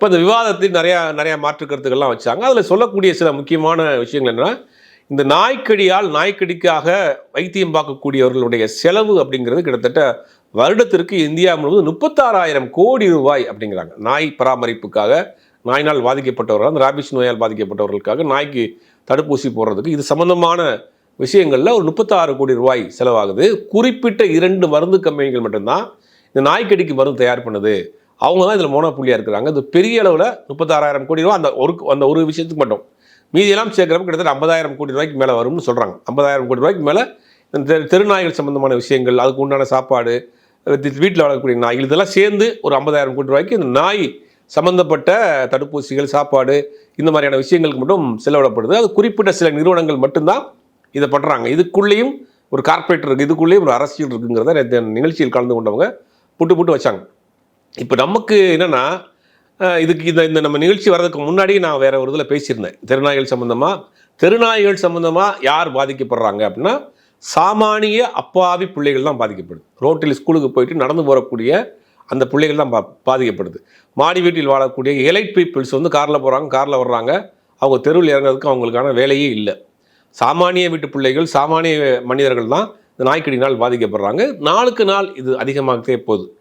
இப்போ இந்த விவாதத்தில் நிறையா மாற்று கருத்துக்கள்லாம் வச்சாங்க. அதில் சொல்லக்கூடிய சில முக்கியமான விஷயங்கள் என்னன்னா, இந்த நாய்க்கடிக்காக வைத்தியம் பார்க்கக்கூடியவர்களுடைய செலவு அப்படிங்கிறது கிட்டத்தட்ட வருடத்திற்கு இந்தியா முழுவதும் 36,000 கோடி ரூபாய் அப்படிங்கிறாங்க. நாய் பராமரிப்புக்காக, நாயினால் பாதிக்கப்பட்டவர்கள், அந்த ராபிஸ் நோயால் பாதிக்கப்பட்டவர்களுக்காக நாய்க்கு தடுப்பூசி போடுறதுக்கு இது சம்பந்தமான விஷயங்களில் ஒரு 36 கோடி ரூபாய் செலவாகுது. குறிப்பிட்ட 2 மருந்து கம்பெனிகள் மட்டும்தான் இந்த நாய்க்கடிக்கு மருந்து தயார் பண்ணுது. அவங்க தான் இதில் மோனோபுள்ளியாக இருக்கிறாங்க. இது பெரிய அளவில் 36,000 கோடி ரூபா அந்த ஒரு விஷயத்துக்கு மட்டும். மீதியெல்லாம் சேர்க்குறப்ப கிட்டத்தட்ட 50,000 கோடி ரூபாய்க்கு மேலே வரும்னு சொல்கிறாங்க. 50,000 கோடி ரூபாய்க்கு மேலே இந்த தெருநாய்கள் சம்பந்தமான விஷயங்கள், அதுக்கு உண்டான சாப்பாடு, வீட்டில் வளர்க்கக்கூடிய நாய்கள் இதெல்லாம் சேர்ந்து ஒரு 50,000 கோடி ரூபாய்க்கு இந்த நாய் சம்பந்தப்பட்ட தடுப்பூசிகள், சாப்பாடு இந்த மாதிரியான விஷயங்களுக்கு மட்டும் செலவிடப்படுது. அது குறிப்பிட்ட சில நிறுவனங்கள் மட்டும்தான் இதை பண்ணுறாங்க. இதுக்குள்ளேயும் ஒரு கார்பரேட் இருக்குது, இதுக்குள்ளேயும் ஒரு அரசியல் இருக்குங்கிறத நிகழ்ச்சியில் கலந்து கொண்டவங்க புட்டு வச்சாங்க. இப்போ நமக்கு என்னென்னா, இதுக்கு இந்த நம்ம நிகழ்ச்சி வர்றதுக்கு முன்னாடி நான் வேறு ஒரு இதில் பேசியிருந்தேன். தெருநாய்கள் சம்மந்தமாக யார் பாதிக்கப்படுறாங்க அப்படின்னா, சாமானிய அப்பாவி பிள்ளைகள் தான் பாதிக்கப்படுது. ரோட்டில் ஸ்கூலுக்கு போயிட்டு நடந்து போகக்கூடிய அந்த பிள்ளைகள் தான் பாதிக்கப்படுது. மாடி வீட்டில் வாழக்கூடிய எலைட் பீப்புள்ஸ் வந்து காரில் போகிறாங்க, காரில் வர்றாங்க, அவங்க தெருவில் இறங்குறதுக்கு அவங்களுக்கான வேலையே இல்லை. சாமானிய வீட்டு பிள்ளைகள், சாமானிய மனிதர்கள் தான் இந்த நாய்க்கடியினால் பாதிக்கப்படுறாங்க. நாளுக்கு நாள் இது அதிகமாகவே போகுது.